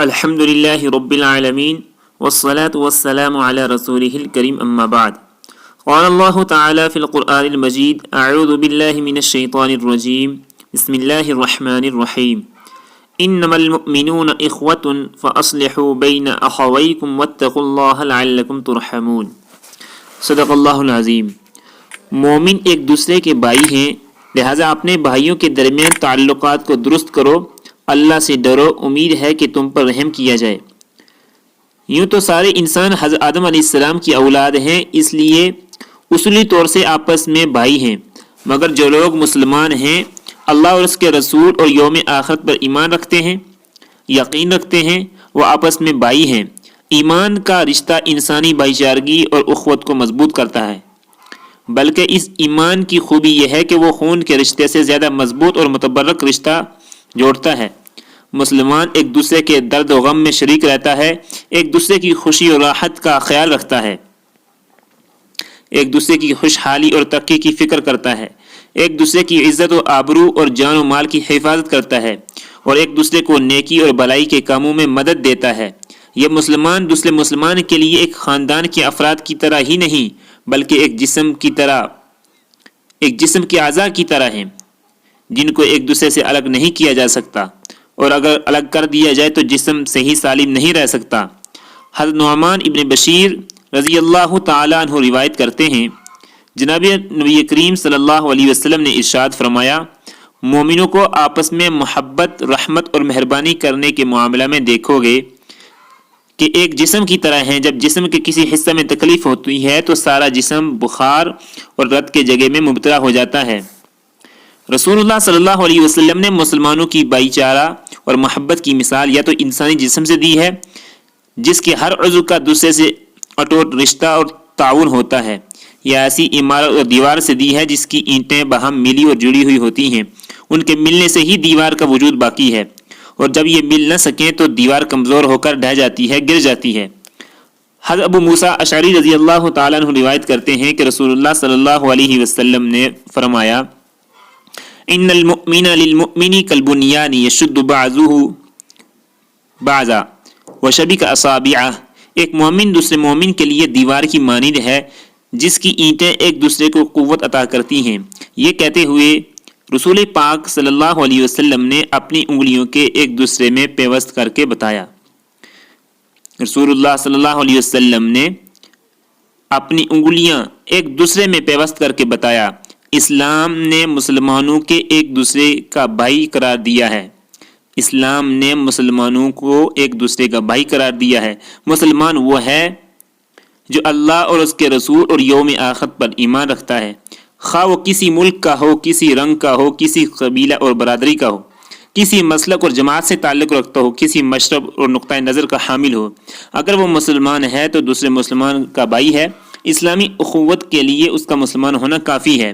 الحمد لله رب العالمين والصلاة والسلام على رسوله الكريم أما بعد قال الله تعالى في القرآن المجيد أعوذ بالله من الشيطان الرجيم بسم الله الرحمن الرحيم إنما المؤمنون إخوة فأصلحوا بين أخويكم واتقوا الله لعلكم ترحمون صدق اللہ العظیم۔ مومن ایک دوسرے کے بھائی ہیں، لہذا اپنے بھائیوں کے درمیان تعلقات کو درست کرو، اللہ سے ڈرو، امید ہے کہ تم پر رحم کیا جائے۔ یوں تو سارے انسان حضرت آدم علیہ السلام کی اولاد ہیں، اس لیے اصولی طور سے آپس میں بھائی ہیں، مگر جو لوگ مسلمان ہیں، اللہ اور اس کے رسول اور یوم آخرت پر ایمان رکھتے ہیں، یقین رکھتے ہیں، وہ آپس میں بھائی ہیں۔ ایمان کا رشتہ انسانی بھائی چارگی اور اخوت کو مضبوط کرتا ہے، بلکہ اس ایمان کی خوبی یہ ہے کہ وہ خون کے رشتے سے زیادہ مضبوط اور متبرک رشتہ جوڑتا ہے۔ مسلمان ایک دوسرے کے درد و غم میں شریک رہتا ہے، ایک دوسرے کی خوشی اور راحت کا خیال رکھتا ہے، ایک دوسرے کی خوشحالی اور ترقی کی فکر کرتا ہے، ایک دوسرے کی عزت و آبرو اور جان و مال کی حفاظت کرتا ہے، اور ایک دوسرے کو نیکی اور بھلائی کے کاموں میں مدد دیتا ہے۔ یہ مسلمان دوسرے مسلمان کے لیے ایک خاندان کے افراد کی طرح ہی نہیں، بلکہ ایک جسم کے اعضاء کی طرح ہیں، جن کو ایک دوسرے سے الگ نہیں کیا جا سکتا، اور اگر الگ کر دیا جائے تو جسم صحیح سالم نہیں رہ سکتا۔ حضرت نعمان ابن بشیر رضی اللہ تعالیٰ عنہ روایت کرتے ہیں، جناب نبی کریم صلی اللہ علیہ وسلم نے ارشاد فرمایا، مومنوں کو آپس میں محبت، رحمت اور مہربانی کرنے کے معاملہ میں دیکھو گے کہ ایک جسم کی طرح ہیں۔ جب جسم کے کسی حصہ میں تکلیف ہوتی ہے تو سارا جسم بخار اور رت کے جگہ میں مبتلا ہو جاتا ہے۔ رسول اللہ صلی اللہ علیہ وسلم نے مسلمانوں کی بھائی چارہ اور محبت کی مثال یا تو انسانی جسم سے دی ہے، جس کے ہر عضو کا دوسرے سے اٹوٹ رشتہ اور تعاون ہوتا ہے، یا ایسی عمارت اور دیوار سے دی ہے جس کی اینٹیں باہم ملی اور جڑی ہوئی ہوتی ہیں، ان کے ملنے سے ہی دیوار کا وجود باقی ہے، اور جب یہ مل نہ سکیں تو دیوار کمزور ہو کر ڈھہ جاتی ہے، گر جاتی ہے۔ حضرت ابو موسیٰ اشعری رضی اللہ تعالیٰ عنہ روایت کرتے ہیں کہ رسول اللہ صلی اللہ علیہ وسلم نے فرمایا، ان المؤمن للمؤمن کالبنیان یشد بعضه بعضا وشبک اصابعہ۔ ایک مومن دوسرے مومن کے لیے دیوار کی مانند ہے جس کی اینٹیں ایک دوسرے کو قوت عطا کرتی ہیں۔ یہ کہتے ہوئے رسول پاک صلی اللہ علیہ وسلم نے اپنی انگلیوں کے ایک دوسرے میں پیوست کر کے بتایا۔ رسول اللہ صلی اللہ علیہ وسلم نے اپنی انگلیاں ایک دوسرے میں پیوست کر کے بتایا۔ اسلام نے مسلمانوں کے ایک دوسرے کا بھائی قرار دیا ہے۔ اسلام نے مسلمانوں کو ایک دوسرے کا بھائی قرار دیا ہے۔ مسلمان وہ ہے جو اللہ اور اس کے رسول اور یوم آخرت پر ایمان رکھتا ہے، خواہ وہ کسی ملک کا ہو، کسی رنگ کا ہو، کسی قبیلہ اور برادری کا ہو، کسی مسلک اور جماعت سے تعلق رکھتا ہو، کسی مشرب اور نقطہ نظر کا حامل ہو۔ اگر وہ مسلمان ہے تو دوسرے مسلمان کا بھائی ہے۔ اسلامی اخوت کے لیے اس کا مسلمان ہونا کافی ہے۔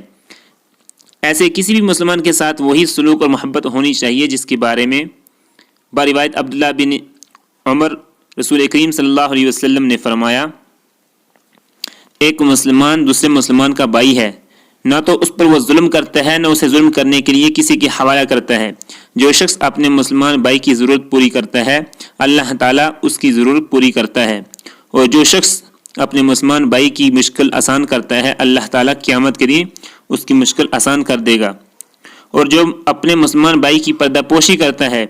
ایسے کسی بھی مسلمان کے ساتھ وہی سلوک اور محبت ہونی چاہیے جس کے بارے میں روایت عبداللہ بن عمر رسول کریم صلی اللہ علیہ وسلم نے فرمایا، ایک مسلمان دوسرے مسلمان کا بھائی ہے، نہ تو اس پر وہ ظلم کرتا ہے، نہ اسے ظلم کرنے کے لیے کسی کے حوالہ کرتا ہے۔ جو شخص اپنے مسلمان بھائی کی ضرورت پوری کرتا ہے، اللہ تعالیٰ اس کی ضرورت پوری کرتا ہے، اور جو شخص اپنے مسلمان بھائی کی مشکل آسان کرتا ہے، اللہ تعالیٰ قیامت کے دن اس کی مشکل آسان کر دے گا۔ اور جو اپنے مسلمان بھائی کی پردہ پوشی کرتا ہے،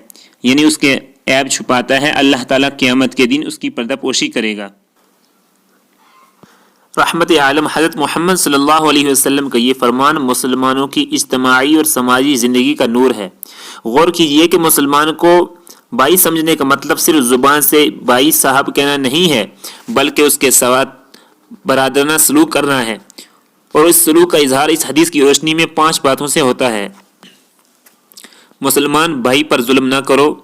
یعنی اس کے عیب چھپاتا ہے، اللہ تعالیٰ قیامت کے دن اس کی پردہ پوشی کرے گا۔ رحمت عالم حضرت محمد صلی اللہ علیہ وسلم کا یہ فرمان مسلمانوں کی اجتماعی اور سماجی زندگی کا نور ہے۔ غور کیجئے کہ مسلمان کو بھائی سمجھنے کا مطلب صرف زبان سے بھائی صاحب کہنا نہیں ہے، بلکہ اس کے ساتھ برادرانہ سلوک کرنا ہے، اور اس سلوک کا اظہار اس حدیث کی روشنی میں 5 باتوں سے ہوتا ہے۔ مسلمان بھائی پر ظلم نہ کرو،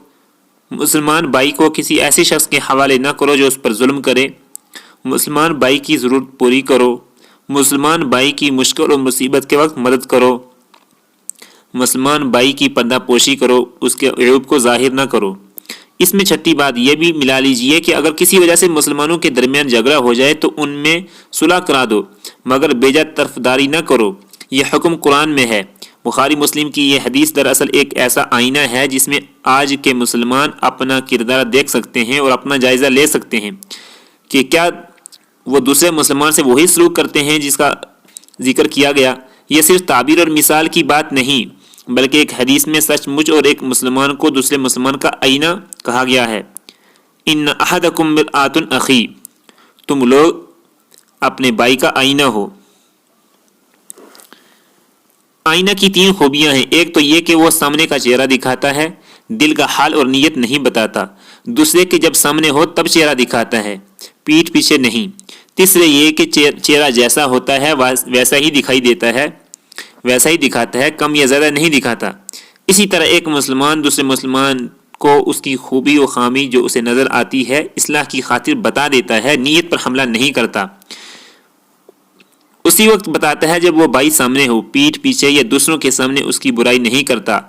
مسلمان بھائی کو کسی ایسے شخص کے حوالے نہ کرو جو اس پر ظلم کرے، مسلمان بھائی کی ضرورت پوری کرو، مسلمان بھائی کی مشکل اور مصیبت کے وقت مدد کرو، مسلمان بھائی کی پردہ پوشی کرو، اس کے عیوب کو ظاہر نہ کرو۔ اس میں 6 بات یہ بھی ملا لیجئے کہ اگر کسی وجہ سے مسلمانوں کے درمیان جھگڑا ہو جائے تو ان میں صلح کرا دو، مگر بے جا طرفداری نہ کرو۔ یہ حکم قرآن میں ہے، بخاری مسلم کی یہ حدیث دراصل ایک ایسا آئینہ ہے جس میں آج کے مسلمان اپنا کردار دیکھ سکتے ہیں اور اپنا جائزہ لے سکتے ہیں کہ کیا وہ دوسرے مسلمان سے وہی سلوک کرتے ہیں جس کا ذکر کیا گیا۔ یہ صرف تعبیر اور مثال کی بات نہیں بلکہ ایک حدیث میں سچ مچ اور ایک مسلمان کو دوسرے مسلمان کا آئینہ کہا گیا ہے۔ ان احدکم مرآۃ اخی، تم لوگ اپنے بھائی کا آئینہ ہو۔ آئینہ کی 3 خوبیاں ہیں۔ ایک تو یہ کہ وہ سامنے کا چہرہ دکھاتا ہے، دل کا حال اور نیت نہیں بتاتا۔ دوسرے کہ جب سامنے ہو تب چہرہ دکھاتا ہے، پیٹھ پیچھے نہیں۔ تیسرے یہ کہ چہرہ جیسا ہوتا ہے ویسا ہی دکھائی دیتا ہے، ویسا ہی دکھاتا ہے، کم یا زیادہ نہیں دکھاتا۔ اسی طرح ایک مسلمان دوسرے مسلمان کو اس کی خوبی و خامی جو اسے نظر آتی ہے اصلاح کی خاطر بتا دیتا ہے، نیت پر حملہ نہیں کرتا۔ اسی وقت بتاتا ہے جب وہ بھائی سامنے ہو، پیٹھ پیچھے یا دوسروں کے سامنے اس کی برائی نہیں کرتا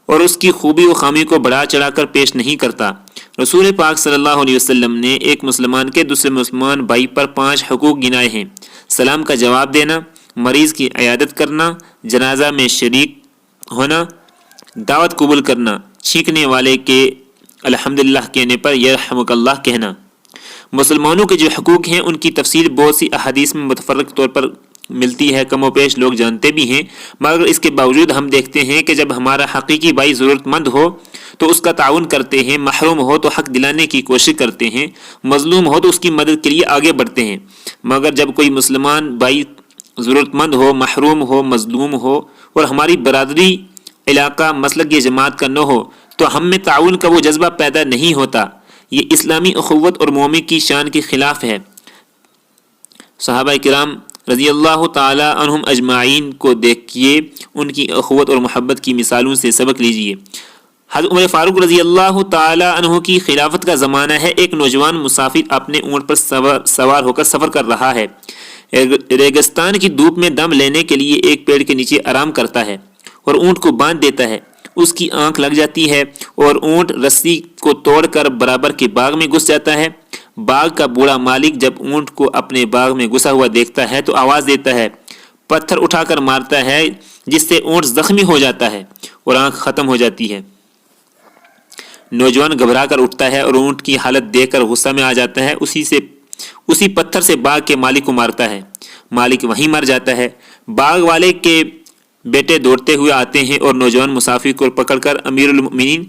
اور اس کی خوبی و خامی کو بڑھا چڑھا کر پیش نہیں کرتا۔ رسول پاک صلی اللہ علیہ وسلم نے ایک مسلمان کے دوسرے مسلمان بھائی پر 5 حقوق گنائے ہیں: سلام کا جواب دینا، مریض کی عیادت کرنا، جنازہ میں شریک ہونا، دعوت قبول کرنا، چھینکنے والے کے الحمدللہ کہنے پر یرحمک اللہ کہنا۔ مسلمانوں کے جو حقوق ہیں ان کی تفصیل بہت سی احادیث میں متفرق طور پر ملتی ہے، کم و بیش لوگ جانتے بھی ہیں، مگر اس کے باوجود ہم دیکھتے ہیں کہ جب ہمارا حقیقی بھائی ضرورت مند ہو تو اس کا تعاون کرتے ہیں، محروم ہو تو حق دلانے کی کوشش کرتے ہیں، مظلوم ہو تو اس کی مدد کے لیے آگے بڑھتے ہیں۔ مگر جب کوئی مسلمان بھائی ضرورت مند ہو، محروم ہو، مظلوم ہو اور ہماری برادری، علاقہ، مسلک یا جماعت کا نہ ہو تو ہم میں تعاون کا وہ جذبہ پیدا نہیں ہوتا۔ یہ اسلامی اخوت اور مومن کی شان کے خلاف ہے۔ صحابہ کرام رضی اللہ تعالی عنہم اجمعین کو دیکھیے، ان کی اخوت اور محبت کی مثالوں سے سبق لیجیے۔ حضرت عمر فاروق رضی اللہ تعالی عنہ کی خلافت کا زمانہ ہے۔ ایک نوجوان مسافر اپنے اونٹ پر سوار ہو کر سفر کر رہا ہے۔ ریگستان کی دھوپ میں دم لینے کے لیے ایک پیڑ کے نیچے آرام کرتا ہے اور اونٹ کو باندھ دیتا ہے۔ اس کی آنکھ لگ جاتی ہے اور اونٹ رسی کو توڑ کر برابر کے باغ میں گھس جاتا ہے۔ باغ کا بوڑھا مالک جب اونٹ کو اپنے باغ میں گھسا ہوا دیکھتا ہے تو آواز دیتا ہے، پتھر اٹھا کر مارتا ہے، جس سے اونٹ زخمی ہو جاتا ہے اور آنکھ ختم ہو جاتی ہے۔ نوجوان گھبرا کر اٹھتا ہے اور اونٹ کی حالت دیکھ کر غصہ میں آ جاتا ہے، اسی پتھر سے باغ کے مالک کو مارتا ہے۔ مالک وہیں مر جاتا ہے۔ باغ والے کے بیٹے دوڑتے ہوئے آتے ہیں اور نوجوان مسافر کو پکڑ کر امیر المؤمنین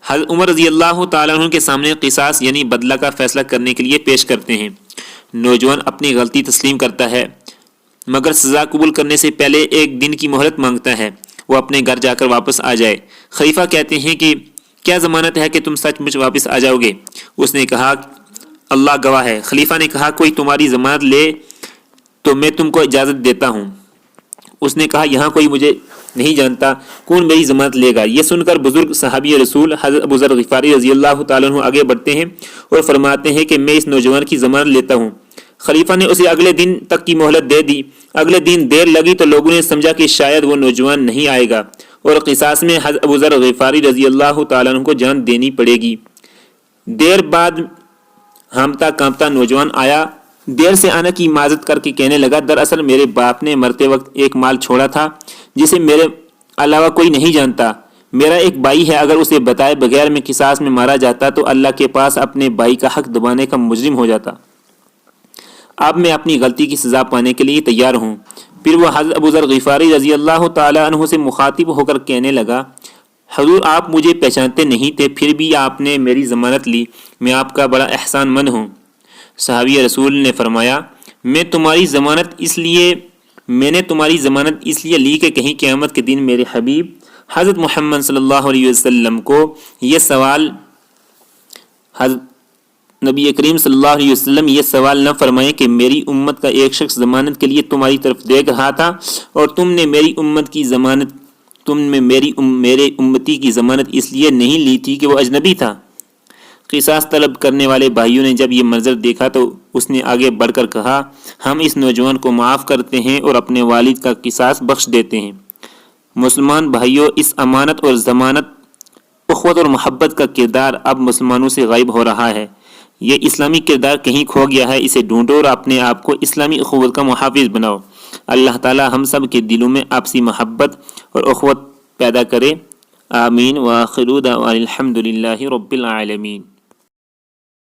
حضرت عمر رضی اللہ تعالیٰ عنہ کے سامنے قصاص یعنی بدلہ کا فیصلہ کرنے کے لیے پیش کرتے ہیں۔ نوجوان اپنی غلطی تسلیم کرتا ہے مگر سزا قبول کرنے سے پہلے 1 دن کی مہلت مانگتا ہے، وہ اپنے گھر جا کر واپس آ جائے۔ خلیفہ کہتے ہیں کہ کیا ضمانت ہے کہ تم سچ مچ واپس آ جاؤ گے؟ اس نے کہا اللہ گواہ ہے۔ خلیفہ نے کہا کوئی تمہاری ضمانت لے تو میں تم کو اجازت دیتا ہوں۔ اس نے کہا یہاں کوئی مجھے نہیں جانتا، کون میری ضمانت لے گا؟ یہ سن کر بزرگ صحابی رسول حضرت ابو ذر غفاری رضی اللہ تعالیٰ عنہ آگے بڑھتے ہیں اور فرماتے ہیں کہ میں اس نوجوان کی ضمانت لیتا ہوں۔ خلیفہ نے اسے اگلے دن تک کی مہلت دے دی۔ اگلے دن دیر لگی تو لوگوں نے سمجھا کہ شاید وہ نوجوان نہیں آئے گا اور قصاص میں حضرت ابو ذر غفاری رضی اللہ تعالیٰ عنہ کو جان دینی پڑے گی۔ دیر بعد ہامتا کانپتا نوجوان آیا، دیر سے آنے کی معذرت کر کے کہنے لگا دراصل میرے باپ نے مرتے وقت ایک مال چھوڑا تھا جسے میرے علاوہ کوئی نہیں جانتا۔ میرا ایک بھائی ہے، اگر اسے بتائے بغیر میں قصاص میں مارا جاتا تو اللہ کے پاس اپنے بھائی کا حق دبانے کا مجرم ہو جاتا۔ اب میں اپنی غلطی کی سزا پانے کے لیے تیار ہوں۔ پھر وہ حضرت ابو ذر غفاری رضی اللہ تعالی عنہ سے مخاطب ہو کر کہنے لگا حضور آپ مجھے پہچانتے نہیں تھے، پھر بھی آپ نے میری ضمانت لی، میں آپ کا بڑا احسان مند ہوں۔ صحابی رسول نے فرمایا میں نے تمہاری ضمانت اس لیے لی کہ کہیں قیامت کے دن میرے حبیب حضرت محمد صلی اللہ علیہ وسلم کو یہ سوال نبی کریم صلی اللہ علیہ وسلم یہ سوال نہ فرمائے کہ میری امت کا ایک شخص ضمانت کے لیے تمہاری طرف دیکھ رہا تھا اور تم نے میرے امتی کی ضمانت اس لیے نہیں لی تھی کہ وہ اجنبی تھا۔ قصاص طلب کرنے والے بھائیوں نے جب یہ منظر دیکھا تو اس نے آگے بڑھ کر کہا ہم اس نوجوان کو معاف کرتے ہیں اور اپنے والد کا قصاص بخش دیتے ہیں۔ مسلمان بھائیوں، اس امانت اور ضمانت، اخوت اور محبت کا کردار اب مسلمانوں سے غائب ہو رہا ہے۔ یہ اسلامی کردار کہیں کھو گیا ہے، اسے ڈھونڈو اور اپنے آپ کو اسلامی اخوت کا محافظ بناؤ۔ اللہ تعالی ہم سب کے دلوں میں آپسی محبت اور اخوت پیدا کرے، آمین۔ وآخر دعوانا الحمد للہ رب العالمین۔